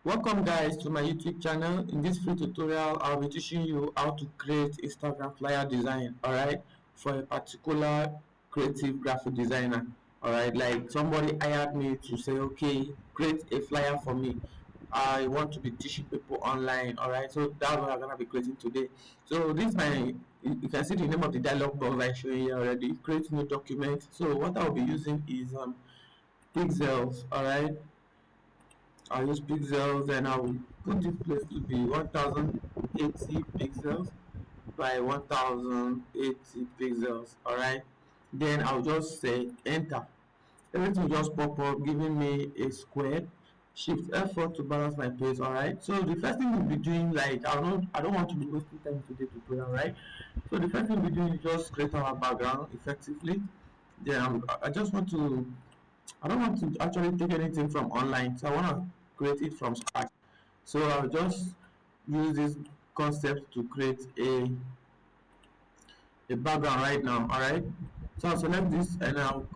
Welcome guys to my YouTube channel. In this free tutorial, I'll be teaching you how to create Instagram flyer design, alright, for a particular creative graphic designer. Alright, like somebody hired me to say, okay, create a flyer for me. I want to be teaching people online, alright, so that's what I'm gonna be creating today. So this my you can see the name of the dialog box I show you here already. Create new document. So what I'll be using is pixels, alright. I'll use pixels and I'll put this place to be 1080 pixels by 1080 pixels. Alright, then I'll just say enter. Everything will just pop up giving me a square. Shift F4 to balance my pace. Alright, so the first thing we'll be doing, like I don't want to be wasting time today tutorial, right? So the first thing we'll be doing is just create our background effectively. Then I just want to, I don't want to actually take anything from online, so I want to create it from scratch. So I'll just use this concept to create a background right now. Alright, so I'll select this and I'll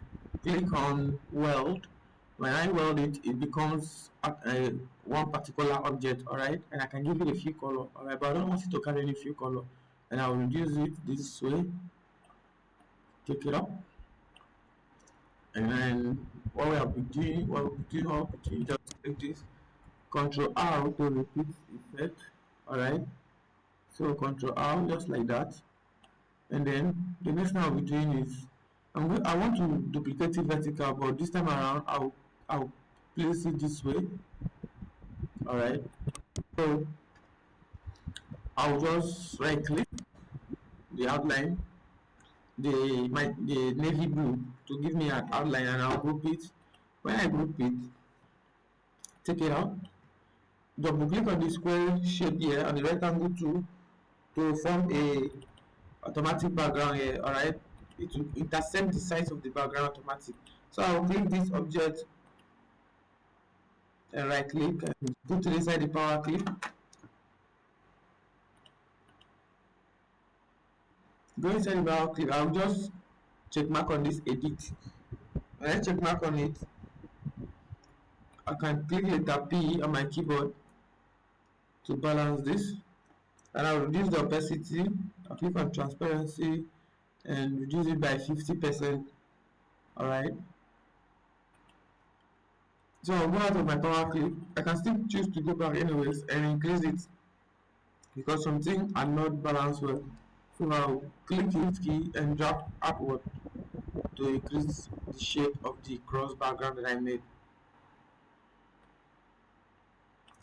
click on weld. When I weld it, it becomes one particular object. Alright, and I can give it a few color. Alright, but I don't want it to carry any few color, and I'll reduce it this way, take it up, and then what we'll be doing, just click this Control R to repeat effect. Alright, so Control R just like that, and then the next thing I'll be doing is I want to duplicate it vertical, but this time around I'll place it this way. Alright, so I'll just right click the outline, the navy blue, to give me an outline, and I'll group it. When I group it, take it out, double click on the square shape here on the rectangle tool to form a automatic background here. Alright, it will intercept the size of the background automatic. So I will click this object and right click and put it inside the power clip. Go inside the power clip, I will just check mark on this edit. When I check mark on it, I can click letter P on my keyboard to balance this, and I'll reduce the opacity. I'll click on transparency and reduce it by 50%. Alright, so I'll go out of my power clip. I can still choose to go back anyways and increase it because something are not balanced well. So I'll click Shift key and drag upward to increase the shape of the cross background that I made.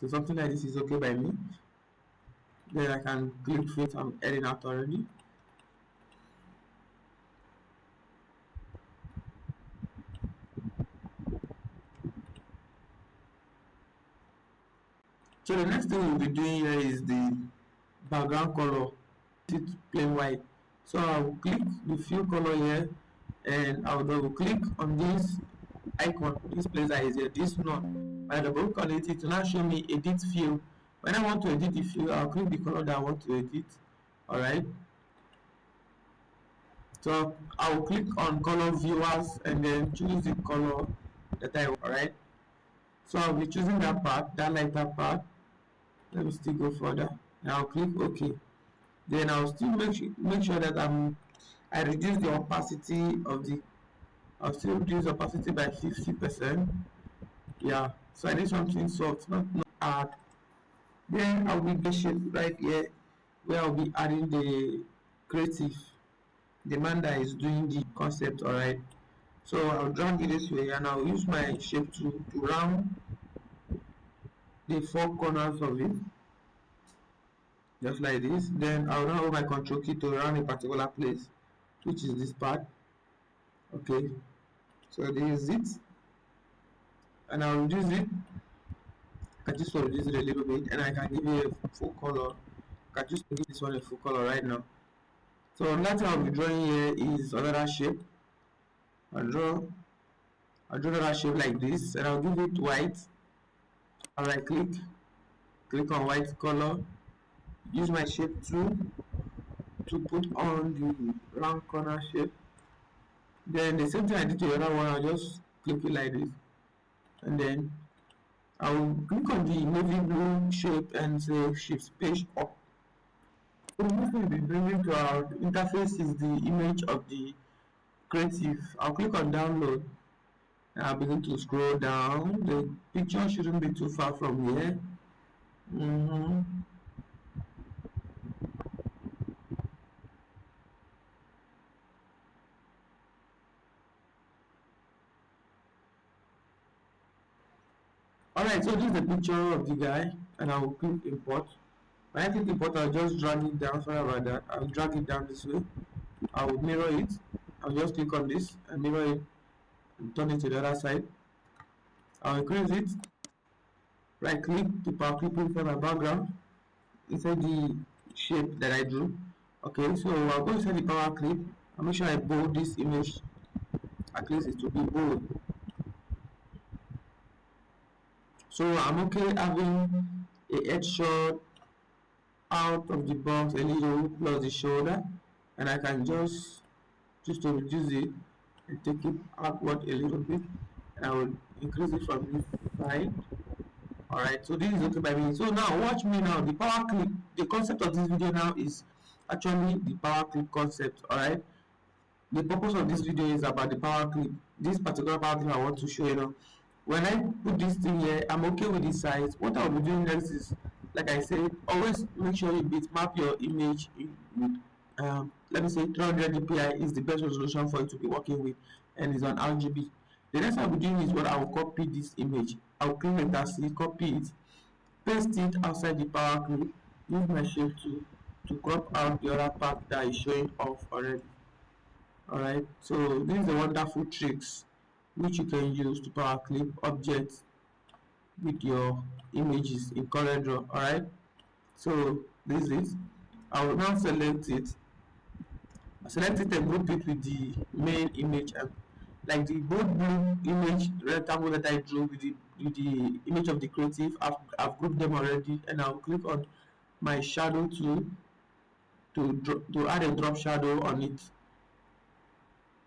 So something like this is okay by me. Then I can click fit. I'm editing out already. So the next thing we'll be doing here is the background color. It plain white. So I'll click the fill color here and I'll double click on this icon, this place that is here, this node. When I double click on it, it will now show me edit fill. When I want to edit the fill, I'll click the color that I want to edit. Alright, so I'll click on color viewers and then choose the color that I want. Alright, so I'll be choosing that part, that lighter part. Let me still go further and I'll click OK. Then I'll still make sure that I reduce the opacity of the, I'll still reduce opacity by 50%. Yeah, so I need something soft, not hard. Then I'll be the shape right here where I'll be adding the creative, the man that is doing the concept. Alright, so I'll drag it this way and I'll use my shape tool to round the four corners of it, just like this. Then I'll now hold my control key to round a particular place, which is this part. Okay, so this is it, and I'll reduce it. I just want to reduce it a little bit, and I can give it a full color. I can just give this one a full color right now. So another thing I'll be drawing here is another shape. I'll draw another shape like this, and I'll give it white. I'll right click on white color, use my shape tool to put on the round corner shape. Then the same thing I did to the other one, I'll just click it like this, and then I'll click on the navy blue shape and say shift page up. So the next thing we'll be bringing to our interface is the image of the creative. I'll click on download and I'll begin to scroll down. The picture shouldn't be too far from here. Alright, so this is the picture of the guy, and I will click import. When I click import, I'll just drag it down. Sorry about that. I'll drag it down this way. I will mirror it. I'll just click on this and mirror it and turn it to the other side. I'll increase it. Right click to power clip inside my background, inside the shape that I drew. Okay, so I'll go inside the power clip. I'll make sure I bold this image. At least it will be bold. So I'm okay having a headshot out of the box a little plus the shoulder, and I can just to reduce it and take it outward a little bit, and I will increase it from this side. Alright, so this is okay by me. So now watch me now. The power clip, the concept of this video now is actually the power clip concept. Alright, the purpose of this video is about the power clip. This particular power clip I want to show you now. When I put this thing here, I'm okay with this size. What I'll be doing next is, like I said, always make sure you bitmap your image with let me say 300 dpi is the best resolution for you to be working with, and it's on RGB. The next I'll be doing is what I will copy this image. I'll click Ctrl C, copy it, paste it outside the power clip, use my shape tool to crop out the other part that is showing off already. Alright, so this is the wonderful tricks which you can use to power clip objects with your images in CorelDRAW. Alright, so this is, I will now select it and group it with the main image, and like the bold blue image rectangle that I drew with the image of the creative, I've grouped them already, and I'll click on my shadow tool to add a drop shadow on it.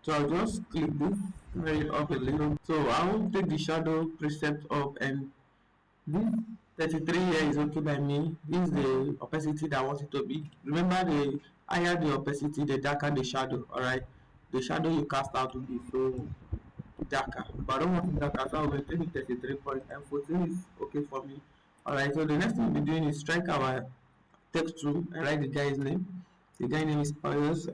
So I'll just click this, bring it up a little. So I will take the shadow preset up, and this 33 here is okay by me. This is the opacity that I want it to be. Remember, the higher the opacity, the darker the shadow. Alright, the shadow you cast out will be so darker, but I don't want it darker, so I'll maintain it 33 point, and 14 is okay for me. Alright, so the next thing we'll be doing is strike our text tool and write the guy's name. The guy name is Pius.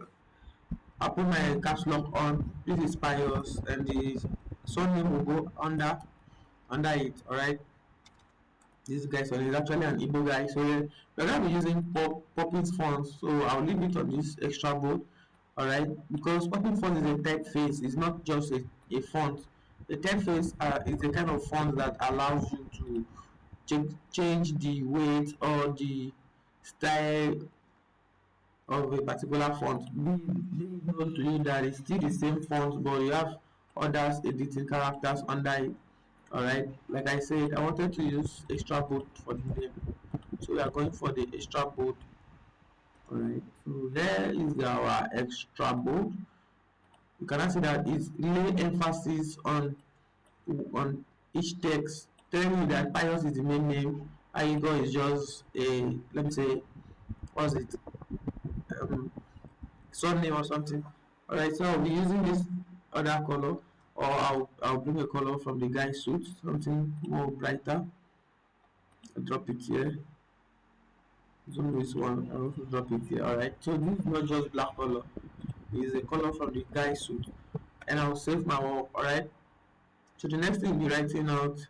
I'll put my caps lock on. This is Pius, and the surname will go under it. Alright, this guy so is actually an Igbo guy, so we're going to be using Puppet fonts, so I'll leave it on this extra board. Alright, because Puppet font is a typeface, it's not just a font. The typeface is the kind of font that allows you to change the weight or the style of a particular font. Being known to you that it's still the same font, but you have others editing characters under it. Alright, like I said, I wanted to use extra bold for the name, so we are going for the extra bold. Alright, so there is our extra bold. You can see that it's lay emphasis on each text, telling you that Pius is the main name, Aigo is just a, let me say, what's it, surname or something. Alright, so I'll be using this other color, or I'll bring a color from the guy's suit, something more brighter. I'll drop it here. Zoom this one, I'll also drop it here. Alright, so this is not just black color, it's a color from the guy's suit, and I'll save my work. Alright, so the next thing we'll be writing out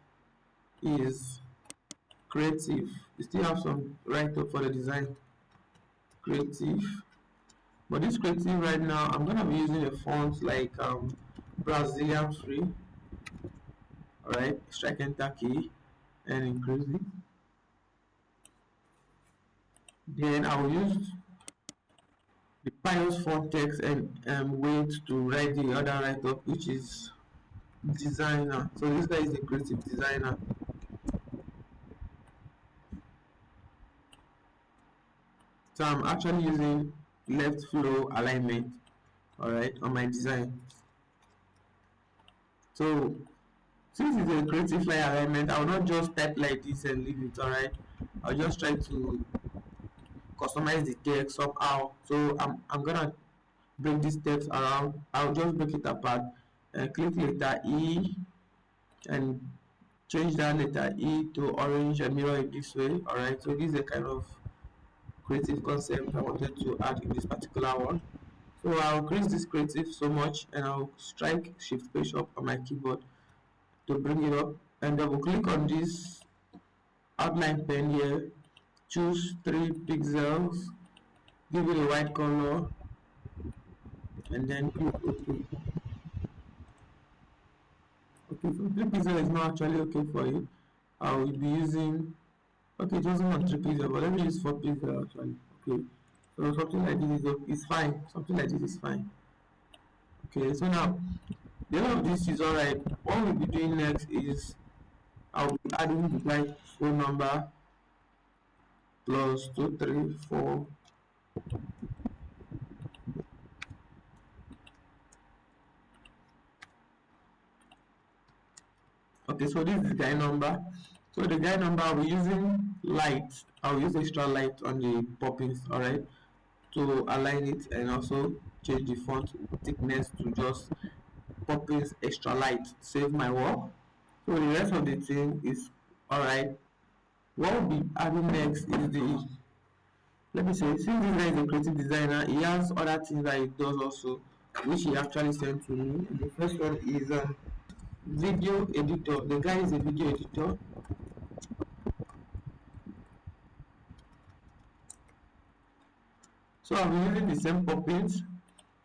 is creative. We still have some write up for the design. Creative, but this creative right now I'm gonna be using a font like Brazilian Free. Alright, strike enter key and increase it. Then I will use the Pius font text and wait to write the other write up, which is designer. So this guy is the creative designer. So I'm actually using left flow alignment, alright, on my design. So Since it's a creative flyer alignment, I will not just type like this and leave it. Alright, I'll just try to customize the text somehow. So I'm gonna break this text around. I'll just break it apart and click letter E and change that letter E to orange and mirror it this way. Alright, so this is a kind of creative concept I wanted to add in this particular one. So I'll increase this creative so much and I'll strike shift page up on my keyboard to bring it up, and double click on this outline pen here, choose 3 pixels, give it a white color, and then click OK. Okay, so 3 pixels is not actually okay for you. I will be using, okay, it wasn't on 3 pixels, but let me use 4 pixels actually. Okay, so something like this is fine. Something like this is fine. Okay, so now the end of this is alright. What we'll be doing next is I'll be adding the right phone number plus 234. Okay, so this is the guy number. So the guy number I'll be using light. I'll use extra light on the poppings, alright, to align it and also change the font thickness to just poppings extra light. Save my work. So the rest of the thing is alright. What we'll be adding next is the, let me say, since this guy is a creative designer, he has other things that he does also, which he actually sent to me. The first one is video editor. The guy is a video editor. So I'm using the same poppings.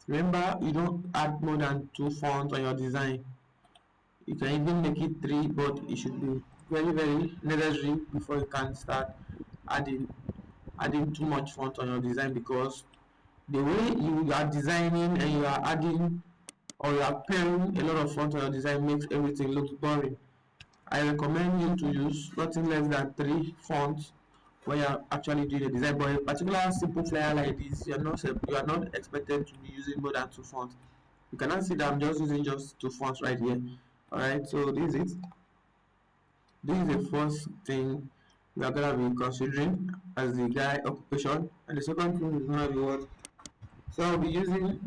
Remember, you don't add more than 2 fonts on your design. You can even make it 3, but it should be very necessary before you can start adding too much font on your design, because the way you are designing and you are adding or you are pairing a lot of font on your design makes everything look boring. I recommend you to use nothing less than 3 fonts when you are actually doing a design. But a particular simple flyer like this, you are not expected to be using more than 2 fonts. You cannot see that I'm just using just 2 fonts right here. Alright, so this is it. This is the first thing we are gonna be considering as the guy occupation, and the second thing is gonna be what. So I'll be using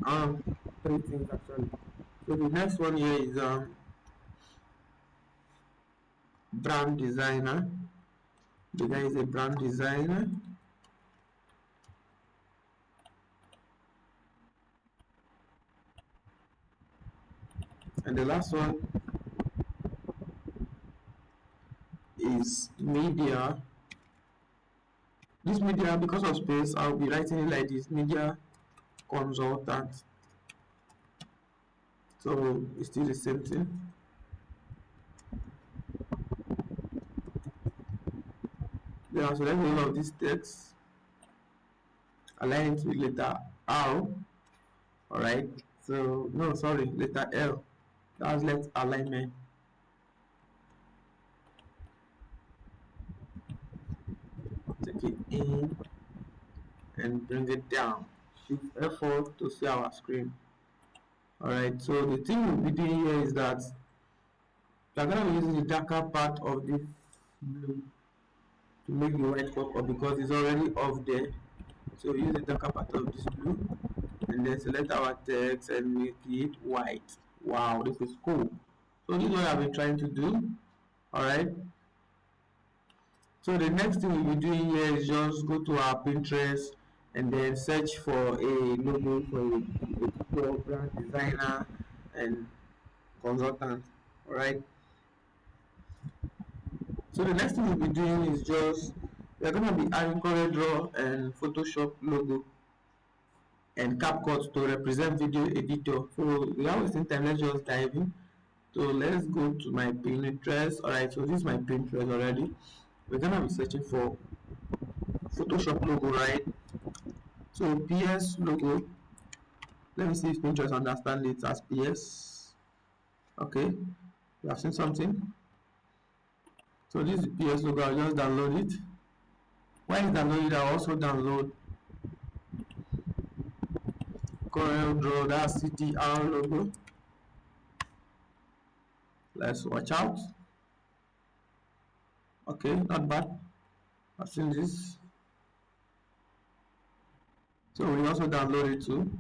3 things actually. So the next one here is brand designer. The guy is a brand designer. And the last one is media. This media, because of space, I'll be writing it like this: media consultant. So it's still the same thing. Then I'll select all of these text, align it with letter R. Alright, so no, sorry, letter L. That's left alignment. Take it in and bring it down. Shift F4 to see our screen. Alright, so the thing we'll be doing here is that we're going to be using the darker part of this blue to make the white pop up, because it's already off there. So use the darker part of this blue and then select our text and make it white. Wow, this is cool. So this is what I've been trying to do. Alright, so the next thing we'll be doing here is just go to our Pinterest and then search for a logo for a brand designer and consultant. Alright, so the next thing we'll be doing is just, we're going to be adding CorelDRAW and Photoshop logo and CapCut to represent video editor. So without wasting time, let's just dive in. So let's go to my Pinterest. Alright, so this is my Pinterest already. We're gonna be searching for Photoshop logo, right? So PS logo. Let me see if Pinterest understand it as PS. Okay, we have seen something. So this is PS logo. I'll just download it. When it's downloaded, I'll also download CorelDRAW, that's CTR logo. Let's watch out. Okay, not bad. I've seen this. So we also download it too.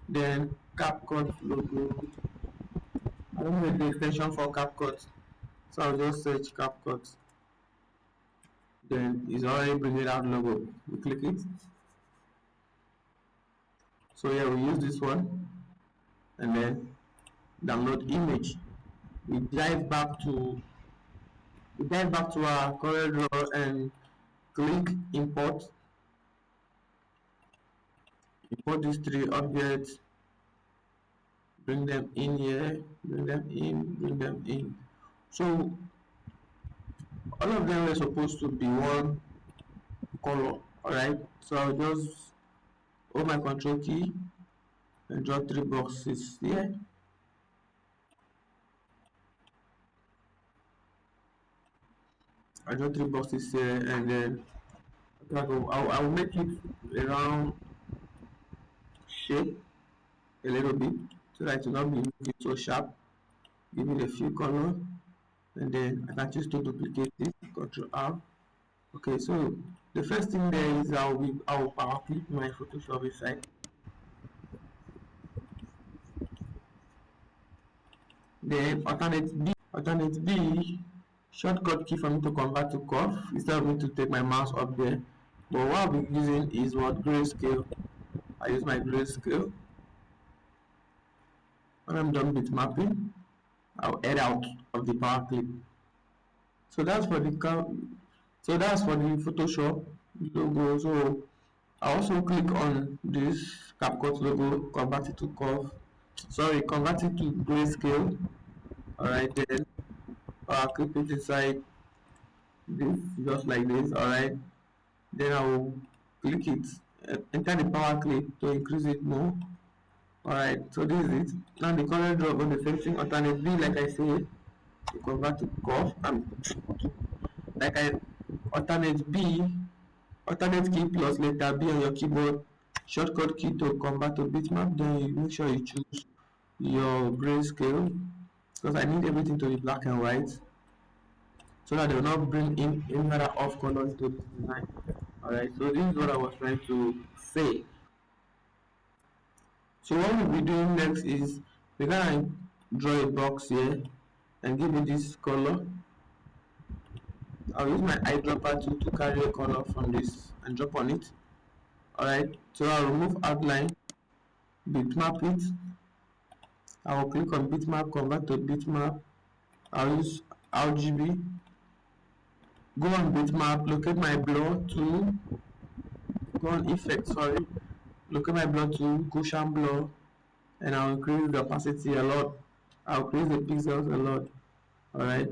Then CapCut logo. I don't need the extension for CapCut, so I'll just search CapCut. Then it's already bringing out logo. We click it. So yeah, we use this one, and then download image. We dive back to our CorelDRAW and click import. Import these three objects. Bring them in here. Bring them in. Bring them in. So all of them were supposed to be one color. Alright, so I'll just hold my control key and draw three boxes here. I draw three boxes here, and then I'll make it a round shape a little bit so that it will not be looking so sharp. Give it a few color, and then I can choose to duplicate it. Control R. Okay, so the first thing there is I'll power click my Photoshop inside. Then alternate B, shortcut key for me to convert to curve instead of me to take my mouse up there. But what I'll be using is what grayscale. I use my grayscale. When I'm done with mapping, I'll head out of the power clip. So that's for the Photoshop logo. So I also click on this CapCut logo, convert it to curve. Sorry, convert it to grayscale. Alright, then I'll clip it inside this, just like this. Alright, then I will click it, enter the power clip to increase it more. Alright, so this is it. Now the color drop on the same thing, alternate B, like I said, to convert to curve. Alternate B, alternate key plus letter B on your keyboard, shortcut key to convert to bitmap. Then you make sure you choose your grayscale, because I need everything to be black and white so that they will not bring in any other off colors to this design. Alright, so this is what I was trying to say. So what we'll be doing next is we're gonna draw a box here and give it this color. I'll use my eyedropper tool to carry a color from this and drop on it. Alright, so I'll remove outline, bitmap it. I will click on bitmap, convert to bitmap. I'll use RGB. Go on bitmap, locate my blur tool. Go on effect, sorry. Locate my blur tool, Gaussian blur, and I'll increase the opacity a lot. I'll increase the pixels a lot. Alright.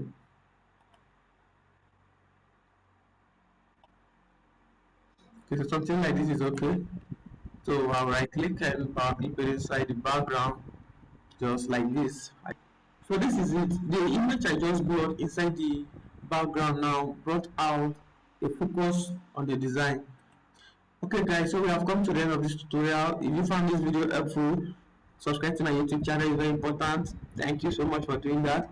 Okay, so something like this is okay. So I'll right click and power clip it inside the background, just like this. So this is it. The image I just brought inside the background now brought out a focus on the design. Okay guys, so we have come to the end of this tutorial. If you found this video helpful, subscribe to my YouTube channel is very important. Thank you so much for doing that.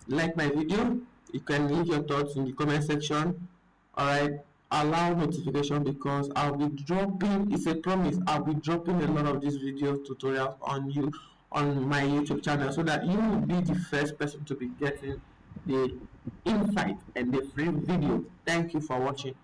Like my video, you can leave your thoughts in the comment section. Alright, allow notification because I'll be dropping, it's a promise, I'll be dropping a lot of these video tutorials on my YouTube channel so that you will be the first person to be getting the insight and the free video. Thank you for watching.